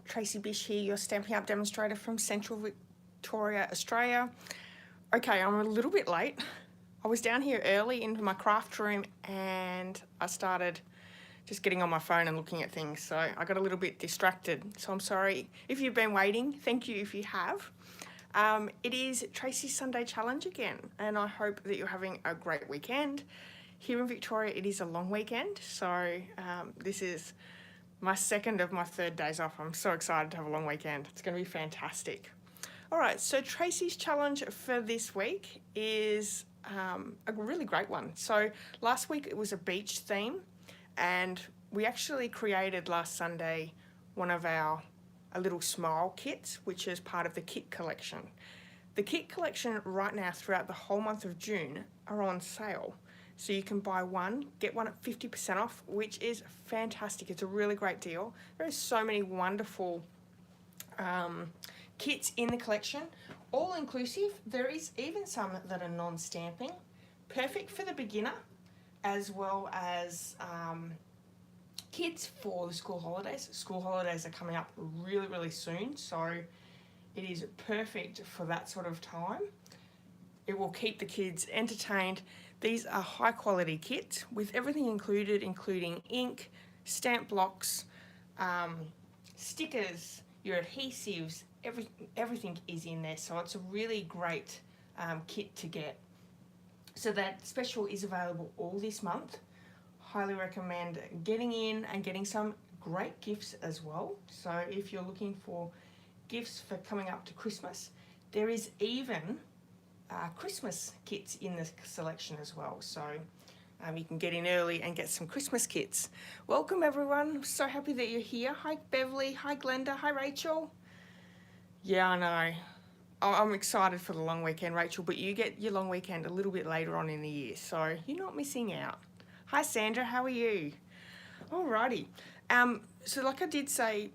Tracy.bish here, your Stampin' Up demonstrator from Central Victoria, Australia. Okay, I'm a little bit late. I was down here early into my craft room and I started just getting on my phone and looking at things, so I got a little bit distracted. So I'm sorry if you've been waiting. Thank you if you have. It is Tracy's Sunday Challenge again, and I hope that you're having a great weekend. Here in Victoria, it is a long weekend, so this is my second of my 3rd days off. I'm so excited to have a long weekend. It's going to be fantastic. All right, so Tracy's challenge for this week is a really great one. So last week it was a beach theme, and we actually created last Sunday one of our a little smile kits, which is part of the kit collection. The kit collection right now throughout the whole month of June are on sale. So you can buy one, get one at 50% off, which is fantastic. It's a really great deal. There are so many wonderful kits in the collection, all inclusive. There is even some that are non-stamping, perfect for the beginner, as well as kits for the school holidays. School holidays are coming up really soon, so it is perfect for that sort of time. It will keep the kids entertained. These are high quality kits with everything included, including ink, stamp blocks, stickers, your adhesives, everything is in there. So it's a really great kit to get. So that special is available all this month. Highly recommend getting in and getting some great gifts as well. So if you're looking for gifts for coming up to Christmas, there is even Christmas kits in the selection as well, so you can get in early and get some Christmas kits. Welcome everyone, I'm so happy that you're here. Hi Beverly, hi Glenda, hi Rachel. Yeah, I know, I'm excited for the long weekend, Rachel, but you get your long weekend a little bit later on in the year, so you're not missing out. Hi Sandra, how are you? Alrighty, so like I did say,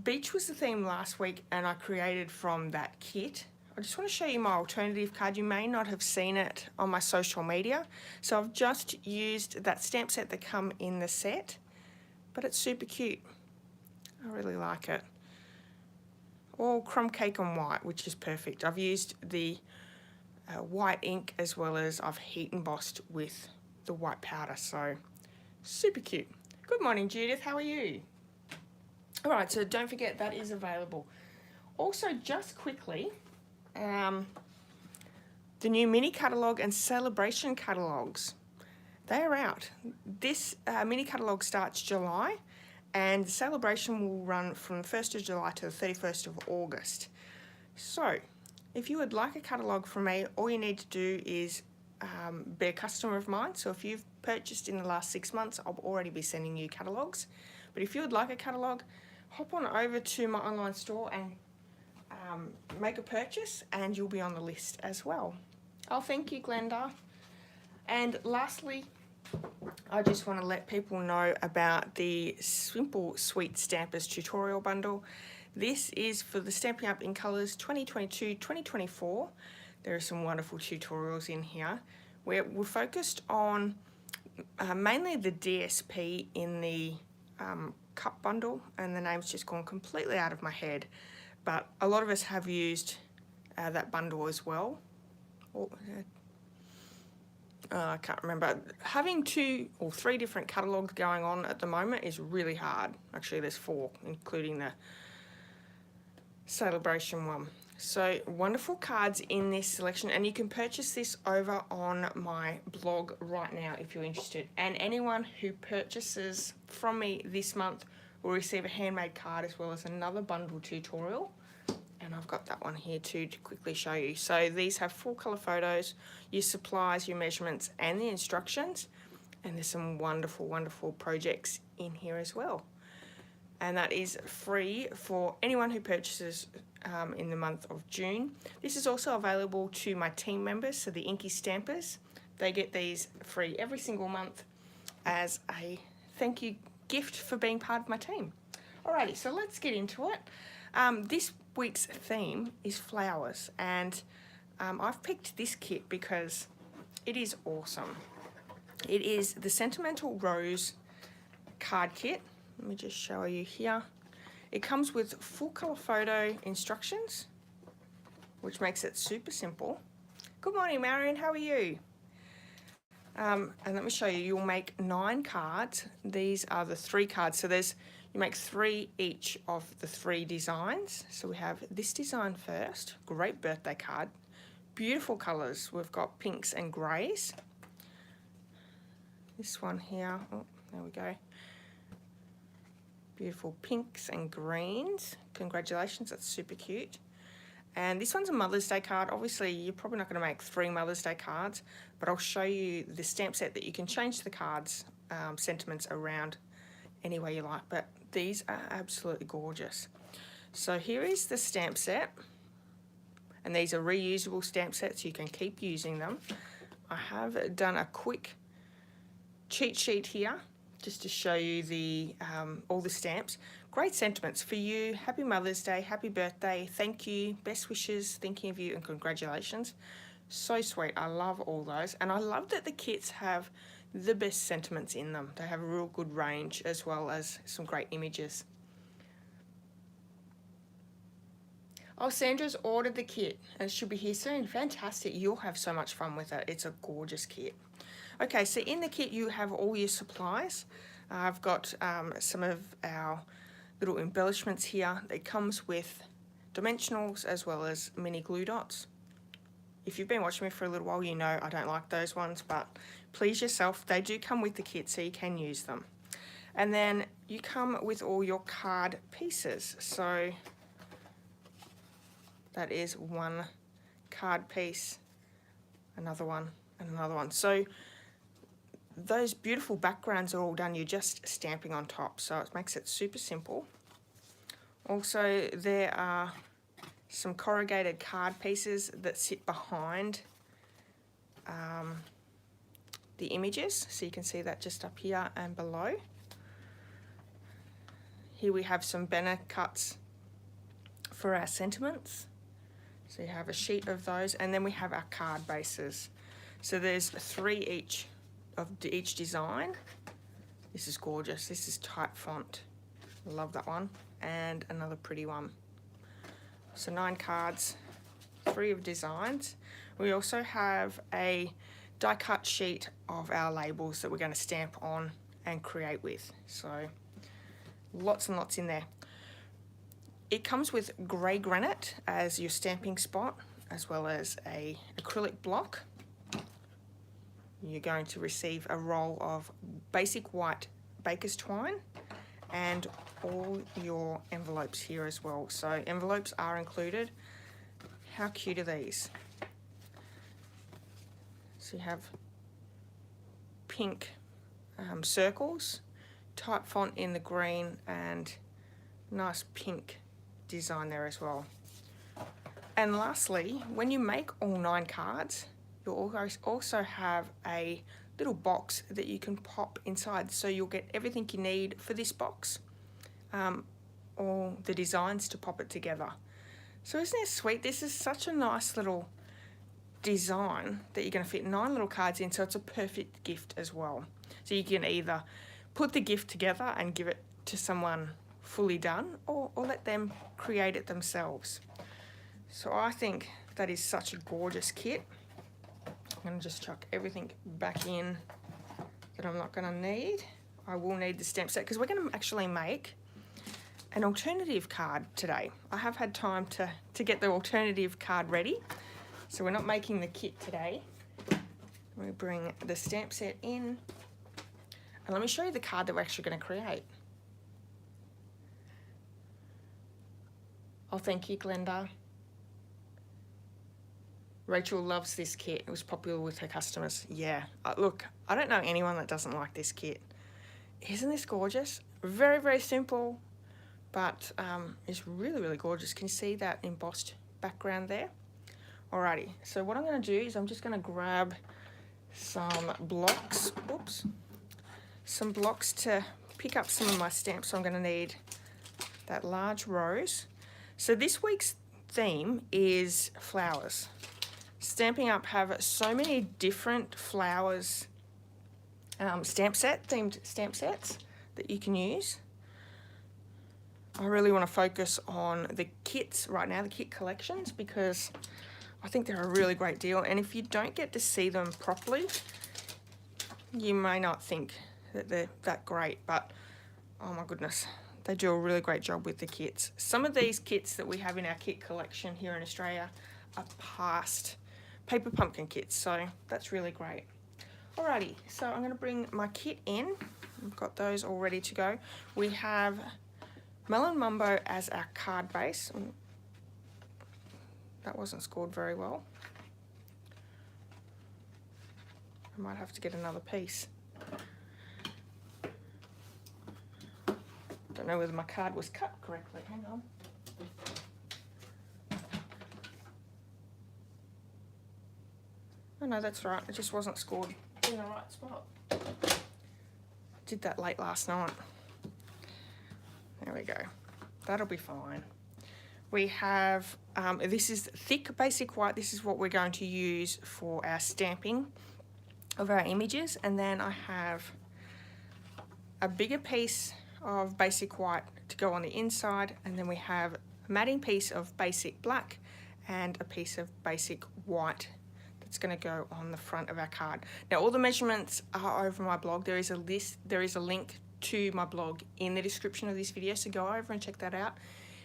beach was the theme last week and I created from that kit. I just want to show you my alternative card. You may not have seen it on my social media. So I've just used that stamp set that come in the set, but it's super cute. I really like it. All crumb cake on white, which is perfect. I've used the white ink as well as I've heat embossed with the white powder, so super cute. Good morning, Judith, how are you? All right, so don't forget that is available. Also, just quickly, the new mini catalogue and celebration catalogues, they are out. This mini catalogue starts July and the celebration will run from 1st of July to the 31st of August. So if you would like a catalogue from me, all you need to do is be a customer of mine. So if you've purchased in the last 6 months, I'll already be sending you catalogues. But if you would like a catalogue, hop on over to my online store and make a purchase and you'll be on the list as well. Oh, thank you, Glenda. And lastly, I just want to let people know about the Simple Sweet Stampers tutorial bundle. This is for the Stampin' Up in Colours 2022-2024. There are some wonderful tutorials in here. We're focused on mainly the DSP in the cup bundle, and the name's just gone completely out of my head. But a lot of us have used that bundle as well. I can't remember. Having 2 or 3 different catalogues going on at the moment is really hard. Actually, there's 4, including the celebration one. So wonderful cards in this selection, and you can purchase this over on my blog right now if you're interested. And anyone who purchases from me this month will receive a handmade card as well as another bundle tutorial. And I've got that one here too to quickly show you. So these have full colour photos, your supplies, your measurements and the instructions. And there's some wonderful projects in here as well. And that is free for anyone who purchases in the month of June. This is also available to my team members, so the INKY stampers. They get these free every single month as a thank you gift for being part of my team. Alrighty, so let's get into it. This week's theme is flowers, and I've picked this kit because it is awesome. It is the Sentimental Rose card kit. Let me just show you here. It comes with full colour photo instructions, which makes it super simple. Good morning, Marion, how are you? And let me show you, you'll make 9 cards. These are the 3 cards. So you make 3 each of the 3 designs. So we have this design first, great birthday card. Beautiful colours, we've got pinks and greys. This one here, oh, there we go. Beautiful pinks and greens. Congratulations, that's super cute. And this one's a Mother's Day card. Obviously, you're probably not going to make 3 Mother's Day cards, but I'll show you the stamp set that you can change the cards, sentiments around any way you like. But these are absolutely gorgeous. So here is the stamp set. And these are reusable stamp sets. You can keep using them. I have done a quick cheat sheet here just to show you the all the stamps. Great sentiments for you. Happy Mother's Day, happy birthday, thank you, best wishes, thinking of you, and congratulations. So sweet. I love all those. And I love that the kits have the best sentiments in them. They have a real good range as well as some great images. Oh, Sandra's ordered the kit and it should be here soon. Fantastic. You'll have so much fun with it. It's a gorgeous kit. Okay, so in the kit you have all your supplies. I've got some of our little embellishments here. It comes with dimensionals as well as mini glue dots. If you've been watching me for a little while, you know I don't like those ones, but please yourself, they do come with the kit so you can use them. And then you come with all your card pieces. So that is one card piece, another one, and another one. So those beautiful backgrounds are all done. You're just stamping on top, so it makes it super simple. Also, there are some corrugated card pieces that sit behind the images, so you can see that just up here and below. Here we have some banner cuts for our sentiments. So you have a sheet of those, and then we have our card bases. So there's 3 each of each design. This is gorgeous. This is type font. Love that one. And another pretty one. So 9 cards, 3 of designs. We also have a die cut sheet of our labels that we're going to stamp on and create with. So lots and lots in there. It comes with grey granite as your stamping spot, as well as a acrylic block. You're going to receive a roll of basic white baker's twine and all your envelopes here as well. So envelopes are included. How cute are these? So you have pink circles, type font in the green, and nice pink design there as well. And lastly, when you make all 9 cards, you'll also have a little box that you can pop inside, so you'll get everything you need for this box, all the designs to pop it together. So isn't it sweet? This is such a nice little design that you're going to fit 9 little cards in, so it's a perfect gift as well. So you can either put the gift together and give it to someone fully done, or let them create it themselves. So I think that is such a gorgeous kit. I'm going to just chuck everything back in that I'm not going to need. I will need the stamp set because we're going to actually make an alternative card today. I have had time to get the alternative card ready, so we're not making the kit today. We bring the stamp set in, and let me show you the card that we're actually going to create. Oh, thank you, Glenda. Rachel loves this kit. It was popular with her customers. Yeah, look, I don't know anyone that doesn't like this kit. Isn't this gorgeous? Very, very simple, but it's really, really gorgeous. Can you see that embossed background there? Alrighty, so what I'm going to do is I'm just going to grab some blocks. Oops. Some blocks to pick up some of my stamps. So I'm going to need that large rose. So this week's theme is flowers. Stampin' Up have so many different flowers themed stamp sets that you can use. I really want to focus on the kits right now, the kit collections, because I think they're a really great deal. And if you don't get to see them properly, you may not think that they're that great, but oh my goodness, they do a really great job with the kits. Some of these kits that we have in our kit collection here in Australia are past paper pumpkin kits, so that's really great. Alrighty, so I'm going to bring my kit in. I've got those all ready to go. We have Melon Mumbo as our card base. That wasn't scored very well. I might have to get another piece. Don't know whether my card was cut correctly. Hang on. Oh no, that's right. It just wasn't scored in the right spot. Did that late last night. There we go. That'll be fine. We have, this is thick basic white. This is what we're going to use for our stamping of our images. And then I have a bigger piece of basic white to go on the inside. And then we have a matting piece of basic black and a piece of basic white that's going to go on the front of our card. Now all the measurements are over my blog. There is a link to my blog in the description of this video, so go over and check that out.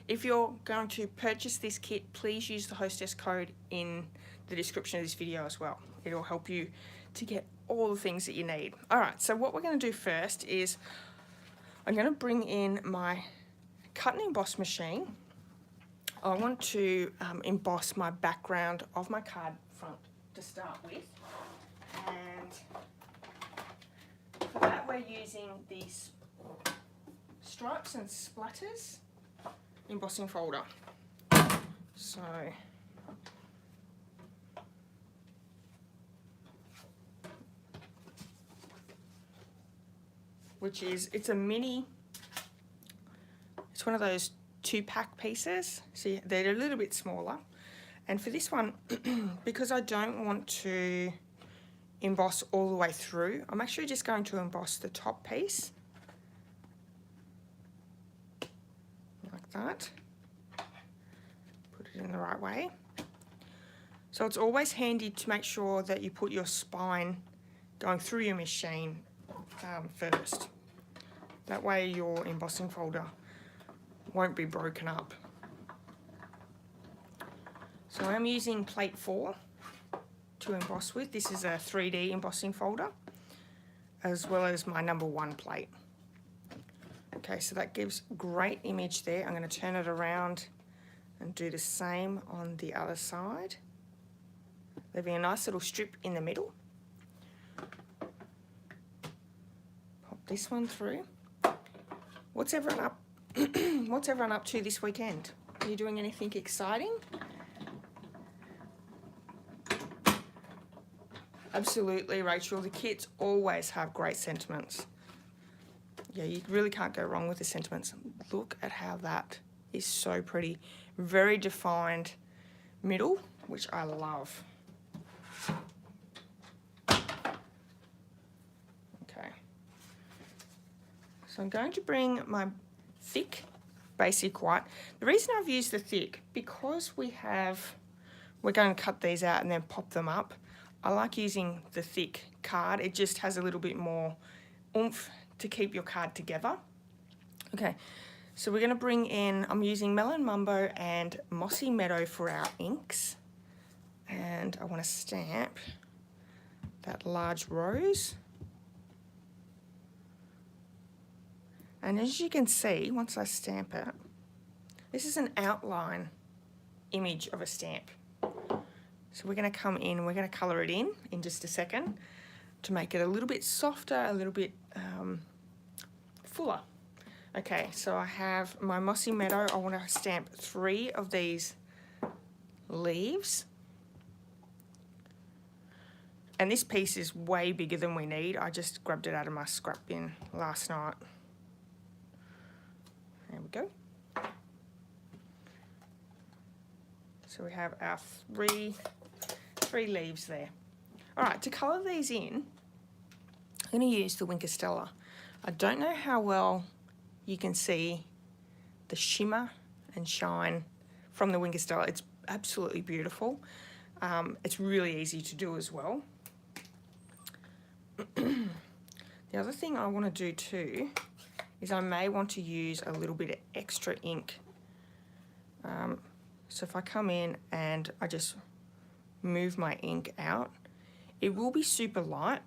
If you're going to purchase this kit, please use the hostess code in the description of this video as well. It'll help you to get all the things that you need. Alright, so what we're going to do first is I'm going to bring in my cut and emboss machine. I want to emboss my background of my card front to start with, and for that we're using these stripes and splatters embossing folder. So it's a mini, it's one of those 2-pack pieces, so they're a little bit smaller. And for this one, because I don't want to emboss all the way through, I'm actually just going to emboss the top piece like that. Put it in the right way. So it's always handy to make sure that you put your spine going through your machine first. That way your embossing folder won't be broken up. So I'm using plate 4 to emboss with. This is a 3D embossing folder, as well as my number 1 plate. Okay, so that gives great image there. I'm going to turn it around and do the same on the other side, leaving a nice little strip in the middle. Pop this one through. What's everyone up what's everyone up to this weekend? Are you doing anything exciting? Absolutely, Rachel. The kits always have great sentiments. Yeah, you really can't go wrong with the sentiments. Look at how that is so pretty. Very defined middle, which I love. Okay. So I'm going to bring my thick basic white. The reason I've used the thick, because we're going to cut these out and then pop them up. I like using the thick card. It just has a little bit more oomph to keep your card together. Okay, so we're going to bring in, I'm using Melon Mumbo and Mossy Meadow for our inks. And I want to stamp that large rose. And as you can see, once I stamp it, this is an outline image of a stamp. So we're going to come in, we're going to colour it in just a second to make it a little bit softer, a little bit fuller. Okay, so I have my Mossy Meadow. I want to stamp 3 of these leaves. And this piece is way bigger than we need. I just grabbed it out of my scrap bin last night. There we go. So we have our three leaves there. All right, to colour these in, I'm going to use the Wink Stella. I don't know how well you can see the shimmer and shine from the Wink of Stella. It's absolutely beautiful. It's really easy to do as well. The other thing I want to do too is I may want to use a little bit of extra ink. So if I come in and I just move my ink out, it will be super light,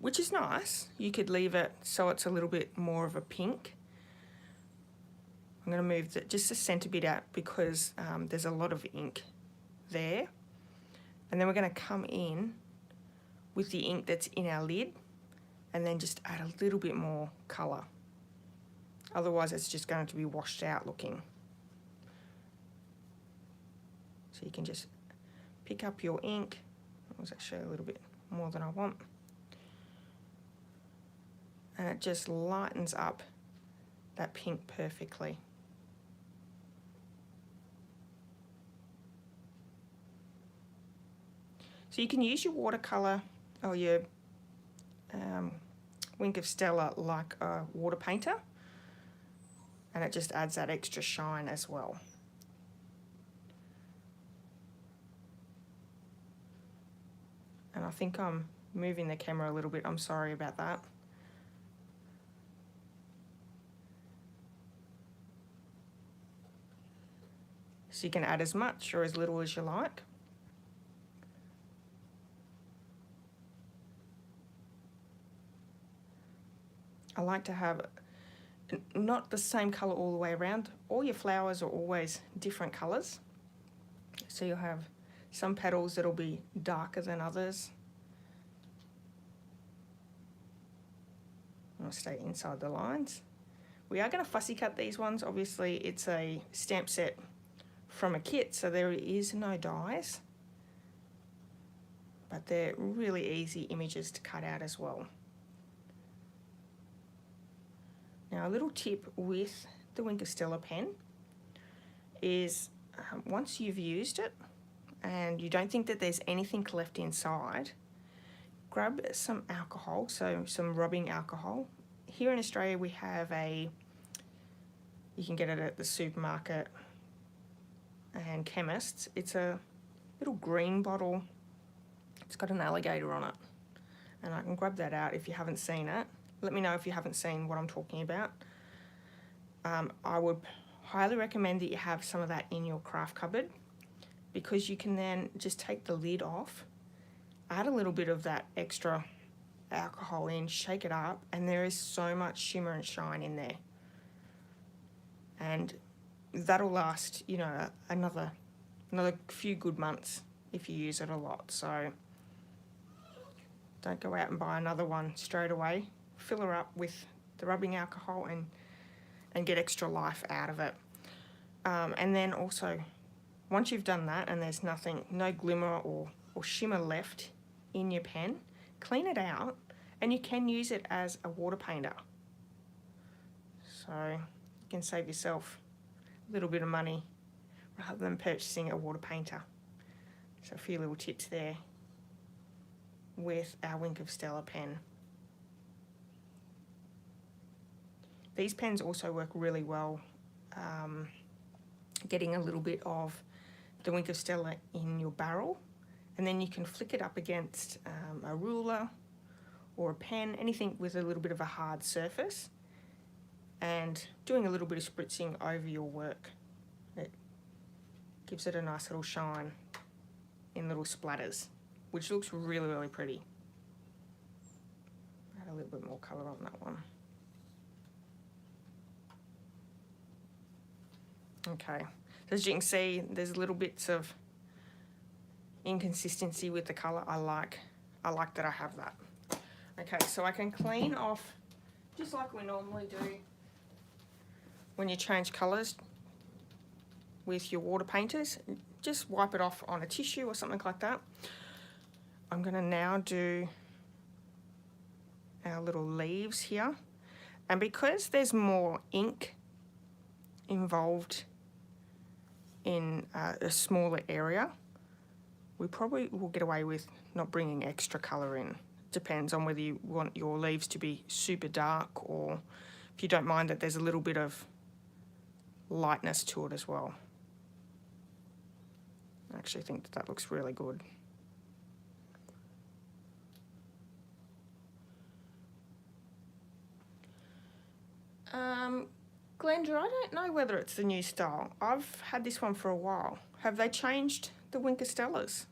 which is nice. You could leave it so it's a little bit more of a pink. I'm going to move just the centre bit out because there's a lot of ink there. And then we're going to come in with the ink that's in our lid and then just add a little bit more colour. Otherwise it's just going to be washed out looking. So you can just pick up your ink. Let's actually a little bit more than I want. And it just lightens up that pink perfectly. So you can use your watercolour or your Wink of Stella like a water painter, and it just adds that extra shine as well. And I think I'm moving the camera a little bit, I'm sorry about that. So you can add as much or as little as you like. I like to have not the same colour all the way around. All your flowers are always different colours. So you'll have some petals that'll be darker than others. I'll stay inside the lines. We are going to fussy cut these ones. Obviously it's a stamp set from a kit, so there is no dies. But they're really easy images to cut out as well. Now a little tip with the Wink of Stella pen is once you've used it and you don't think that there's anything left inside, grab some alcohol, so some rubbing alcohol. Here in Australia we have you can get it at the supermarket and chemists. It's a little green bottle. It's got an alligator on it. And I can grab that out if you haven't seen it. Let me know if you haven't seen what I'm talking about. I would highly recommend that you have some of that in your craft cupboard, because you can then just take the lid off, add a little bit of that extra alcohol in, shake it up, and there is so much shimmer and shine in there. And that'll last, you know, another few good months if you use it a lot. So don't go out and buy another one straight away. Fill her up with the rubbing alcohol and get extra life out of it. And then also, once you've done that and there's no glimmer or shimmer left in your pen, clean it out and you can use it as a water painter. So you can save yourself a little bit of money rather than purchasing a water painter. So a few little tips there with our Wink of Stella pen. These pens also work really well getting a little bit of the Wink of Stella in your barrel, and then you can flick it up against a ruler or a pen, anything with a little bit of a hard surface, and doing a little bit of spritzing over your work. It gives it a nice little shine in little splatters, which looks really, really pretty. Add a little bit more colour on that one. Okay, so as you can see, there's little bits of inconsistency with the colour. I like that I have that. Okay, so I can clean off just like we normally do when you change colours with your water painters. Just wipe it off on a tissue or something like that. I'm going to now do our little leaves here, and because there's more ink involved in a smaller area, we probably will get away with not bringing extra colour in. Depends on whether you want your leaves to be super dark, or if you don't mind that there's a little bit of lightness to it as well. I actually think that looks really good. Glenda, I don't know whether it's the new style. I've had this one for a while. Have they changed the Winker Stellas?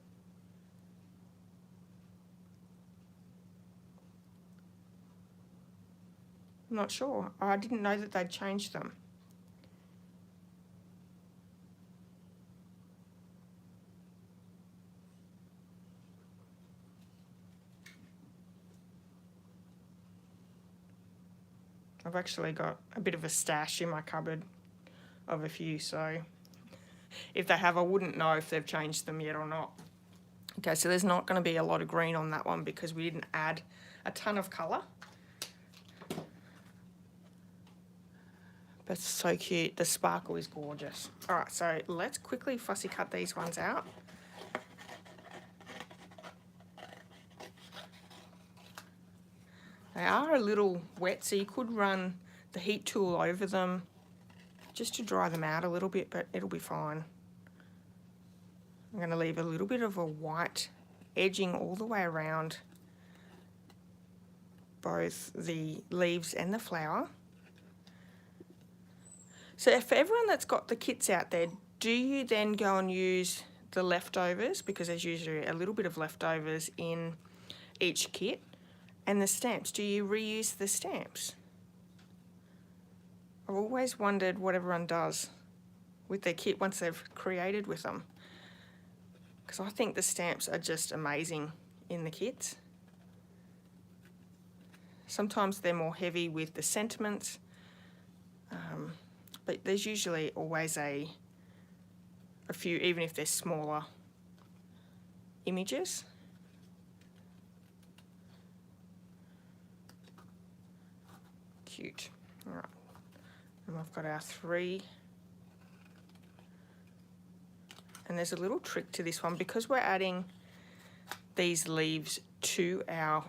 I'm not sure. I didn't know that they'd changed them. I've actually got a bit of a stash in my cupboard of a few, so if they have, I wouldn't know if they've changed them yet or not. Okay, so there's not going to be a lot of green on that one because we didn't add a ton of colour. But it's so cute. The sparkle is gorgeous. All right, so let's quickly fussy cut these ones out. They are a little wet, so you could run the heat tool over them just to dry them out a little bit, but it'll be fine. I'm going to leave a little bit of a white edging all the way around both the leaves and the flower. So for everyone that's got the kits out there, do you then go and use the leftovers, because there's usually a little bit of leftovers in each kit, and the stamps? Do you reuse the stamps? I've always wondered what everyone does with their kit once they've created with them, because I think the stamps are just amazing in the kits. Sometimes they're more heavy with the sentiments, but there's usually always a few, even if they're smaller images. Cute. All right, and we've got our 3. And there's a little trick to this one, because we're adding these leaves to our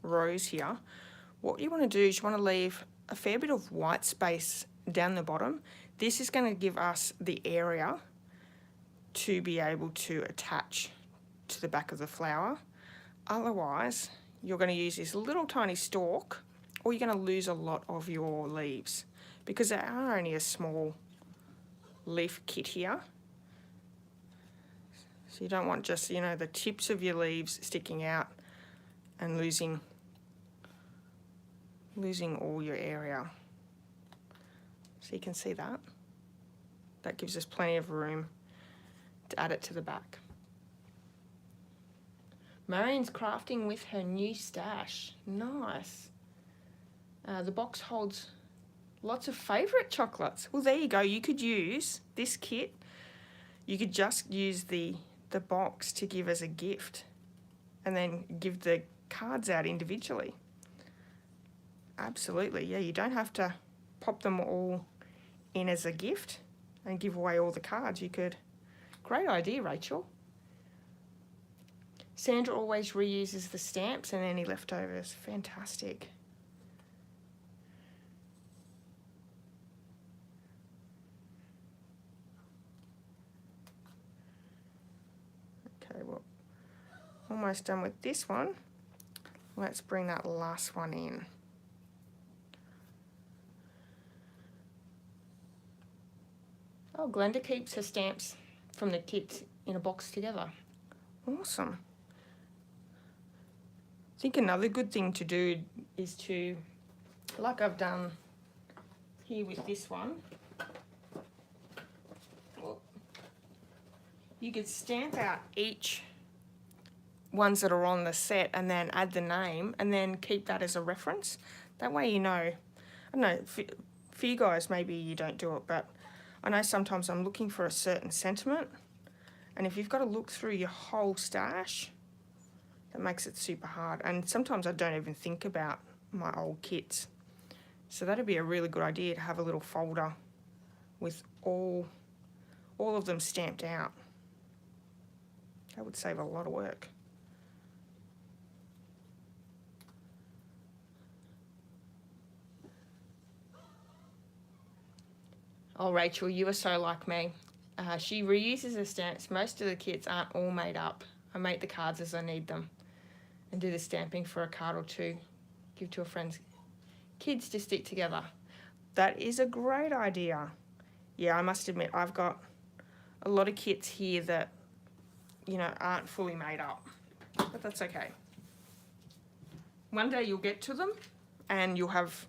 rows here. What you want to do is you want to leave a fair bit of white space down the bottom. This is going to give us the area to be able to attach to the back of the flower. Otherwise, you're going to use this little tiny stalk, or you're going to lose a lot of your leaves, because they are only a small leaf kit here. So you don't want just, you know, the tips of your leaves sticking out and losing all your area. So you can see that. That gives us plenty of room to add it to the back. Marion's crafting with her new stash. Nice. The box holds lots of favourite chocolates. Well, there you go. You could use this kit. You could just use the box to give as a gift, and then give the cards out individually. Absolutely, yeah. You don't have to pop them all in as a gift and give away all the cards. You could. Great idea, Rachel. Sandra always reuses the stamps and any leftovers. Fantastic. Okay, well, almost done with this one. Let's bring that last one in. Oh, Glenda keeps her stamps from the kits in a box together. Awesome. I think another good thing to do is to, like I've done here with this one, you could stamp out each ones that are on the set and then add the name and then keep that as a reference. That way you know, I don't know, for you guys maybe you don't do it, but I know sometimes I'm looking for a certain sentiment, and if you've got to look through your whole stash, that makes it super hard. And sometimes I don't even think about my old kits. So that'd be a really good idea to have a little folder with all of them stamped out. That would save a lot of work. Oh, Rachel, you are so like me. She reuses the stamps. Most of the kits aren't all made up. I make the cards as I need them and do the stamping for a card or two. Give to a friend's kids to stick together. That is a great idea. Yeah, I must admit, I've got a lot of kits here that, you know, aren't fully made up. But that's okay. One day you'll get to them and you'll have,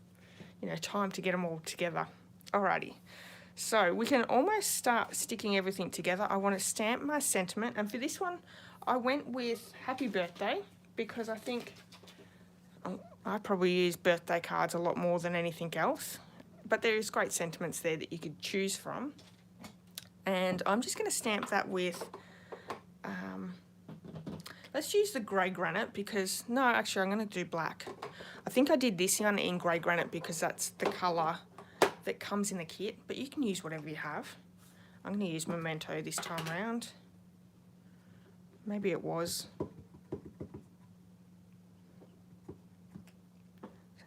you know, time to get them all together. Alrighty. So we can almost start sticking everything together. I want to stamp my sentiment, and for this one I went with happy birthday because I think I probably use birthday cards a lot more than anything else, but there is great sentiments there that you could choose from. And I'm just going to stamp that with let's use the grey granite because, no, actually I'm going to do black. I think I did this one in grey granite because that's the colour that comes in the kit, but you can use whatever you have. I'm going to use Memento this time around. Maybe it was. So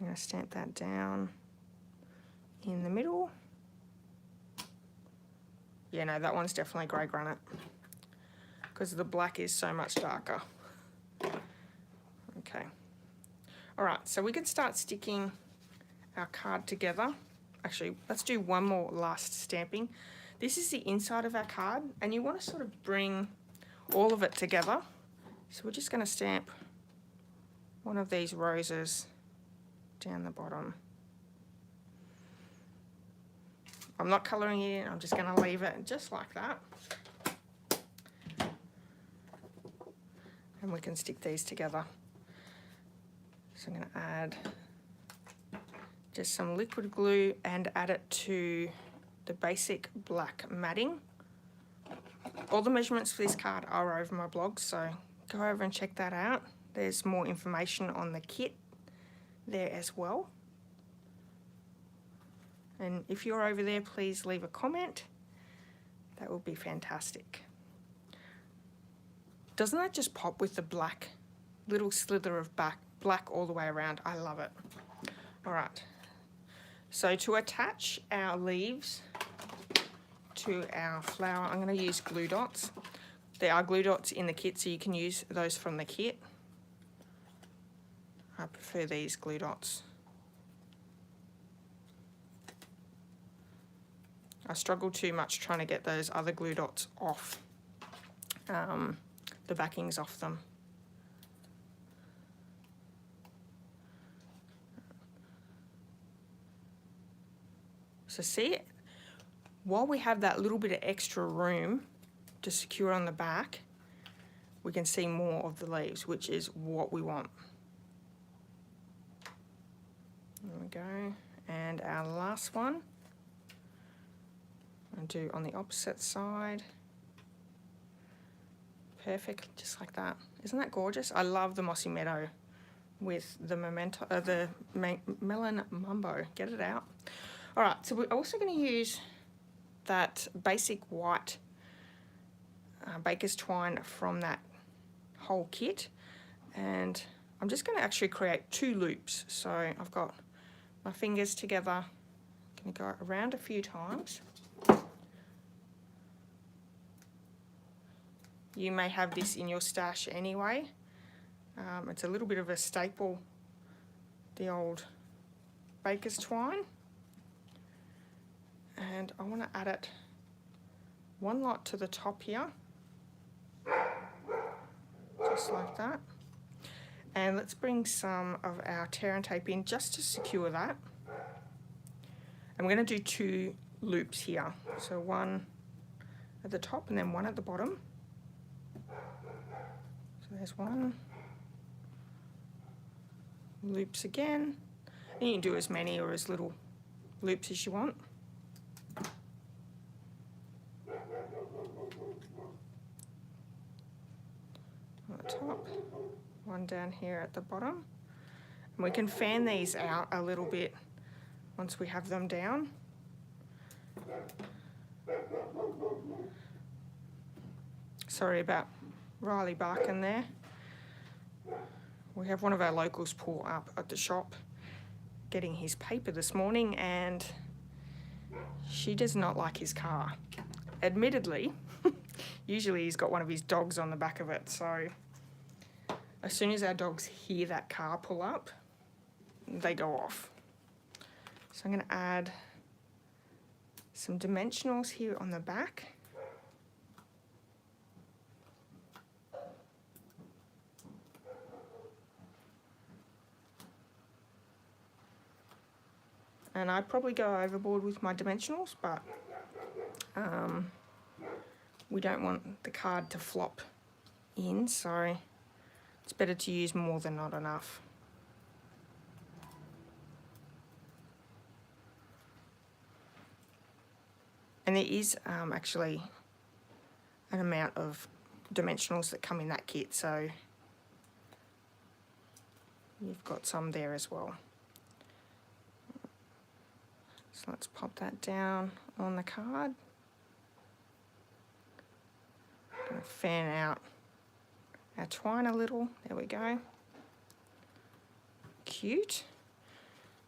I'm going to stamp that down in the middle. Yeah, no, that one's definitely grey granite because the black is so much darker. Okay. All right, so we can start sticking our card together. Actually, let's do one more last stamping. This is the inside of our card, and you want to sort of bring all of it together. So we're just going to stamp one of these roses down the bottom. I'm not colouring it in, I'm just going to leave it just like that. And we can stick these together. So I'm going to add just some liquid glue and add it to the basic black matting. All the measurements for this card are over my blog, so go over and check that out. There's more information on the kit there as well. And if you're over there, please leave a comment. That would be fantastic. Doesn't that just pop with the black, little slither of black all the way around? I love it. All right. So to attach our leaves to our flower, I'm going to use glue dots. There are glue dots in the kit, so you can use those from the kit. I prefer these glue dots. I struggle too much trying to get those other glue dots off, the backings off them. So see, while we have that little bit of extra room to secure on the back, we can see more of the leaves, which is what we want. There we go. And our last one, I'll do on the opposite side. Perfect, just like that. Isn't that gorgeous? I love the Mossy Meadow with the Memento, the Melon Mumbo. Get it out. All right, so we're also going to use that basic white baker's twine from that whole kit, and I'm just going to actually create 2 loops. So I've got my fingers together, I'm going to go around a few times. You may have this in your stash anyway. It's a little bit of a staple, the old baker's twine. And I want to add it one lot to the top here, just like that. And let's bring some of our tear and tape in just to secure that. And we're going to do 2 loops here. So one at the top and then one at the bottom. So there's one. Loops again. And you can do as many or as little loops as you want. On the top, one down here at the bottom, and we can fan these out a little bit once we have them down. Sorry about Riley barking there. We have one of our locals pull up at the shop getting his paper this morning, and She does not like his car. Admittedly, usually he's got one of his dogs on the back of it, so as soon as our dogs hear that car pull up, they go off. So I'm going to add some dimensionals here on the back. And I'd probably go overboard with my dimensionals, but we don't want the card to flop in, so it's better to use more than not enough. And there is actually an amount of dimensionals that come in that kit, so you've got some there as well. So let's pop that down on the card. Gonna fan out our twine a little. There we go. Cute.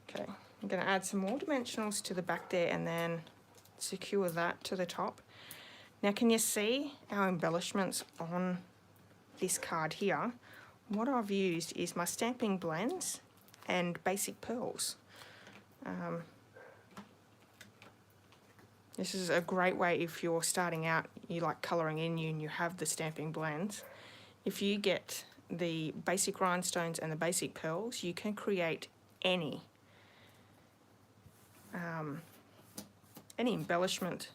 Okay, I'm gonna add some more dimensionals to the back there and then secure that to the top. Now can you see our embellishments on this card here? What I've used is my stamping blends and basic pearls. This is a great way if you're starting out, you like colouring in and you have the stamping blends. If you get the basic rhinestones and the basic pearls, you can create any embellishment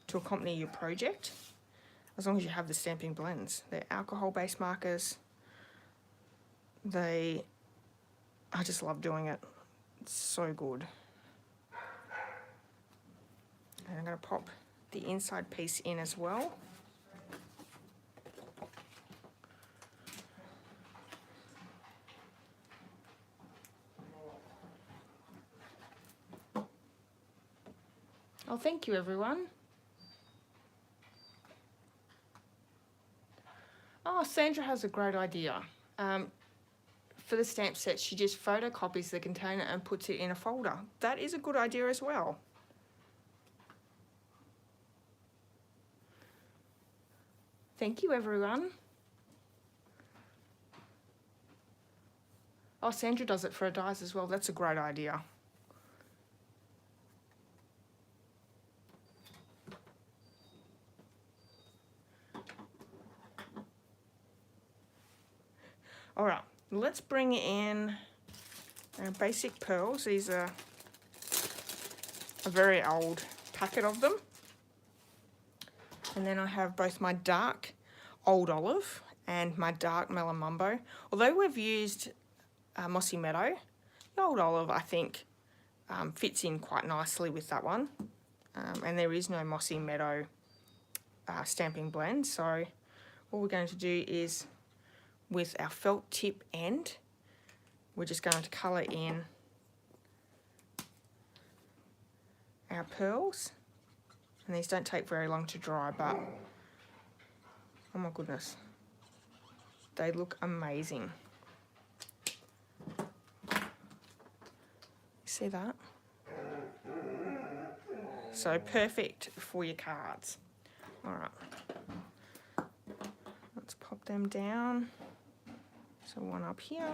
to accompany your project, as long as you have the stamping blends. They're alcohol-based markers. I just love doing it. It's so good. And I'm going to pop the inside piece in as well. Oh, thank you, everyone. Oh, Sandra has a great idea. For the stamp set, she just photocopies the container and puts it in a folder. That is a good idea as well. Thank you, everyone. Oh, Sandra does it for her dies as well. That's a great idea. All right, let's bring in our basic pearls. These are a very old packet of them. And then I have both my dark Old Olive and my dark Melamumbo. Although we've used Mossy Meadow, the Old Olive I think fits in quite nicely with that one. And there is no Mossy Meadow stamping blend, so all we're going to do is, with our felt tip end, we're just going to colour in our pearls. And these don't take very long to dry, but oh my goodness, they look amazing. See that? So perfect for your cards. All right, let's pop them down. So one up here.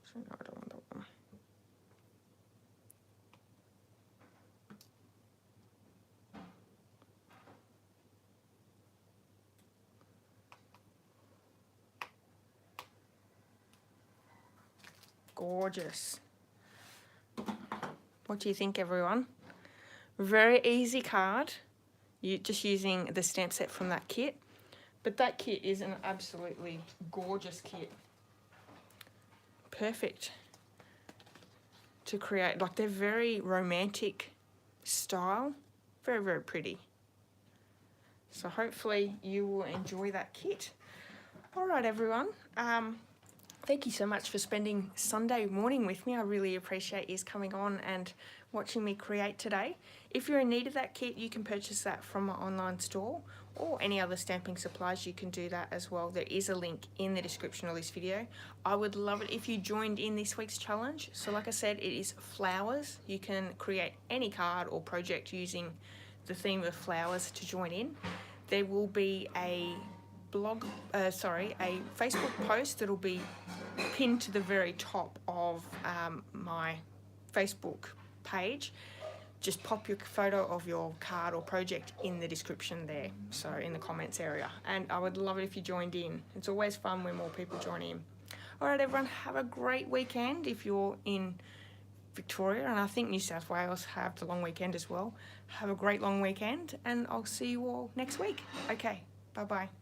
So no, I don't want that one. Gorgeous. What do you think, everyone? Very easy card. You're just using the stamp set from that kit. But that kit is an absolutely gorgeous kit. Perfect to create. Like, they're very romantic style. Very, very pretty. So hopefully you will enjoy that kit. All right, everyone. Thank you so much for spending Sunday morning with me. I really appreciate you coming on and watching me create today. If you're in need of that kit, you can purchase that from my online store, or any other stamping supplies, you can do that as well. There is a link in the description of this video. I would love it if you joined in this week's challenge. So like I said, it is flowers. You can create any card or project using the theme of flowers to join in. There will be a Facebook post that'll be pinned to the very top of my Facebook page. Just pop your photo of your card or project in the description there, so in the comments area. And I would love it if you joined in. It's always fun when more people join in. All right, everyone, have a great weekend if you're in Victoria, and I think New South Wales have the long weekend as well. Have a great long weekend, and I'll see you all next week. Okay, bye-bye.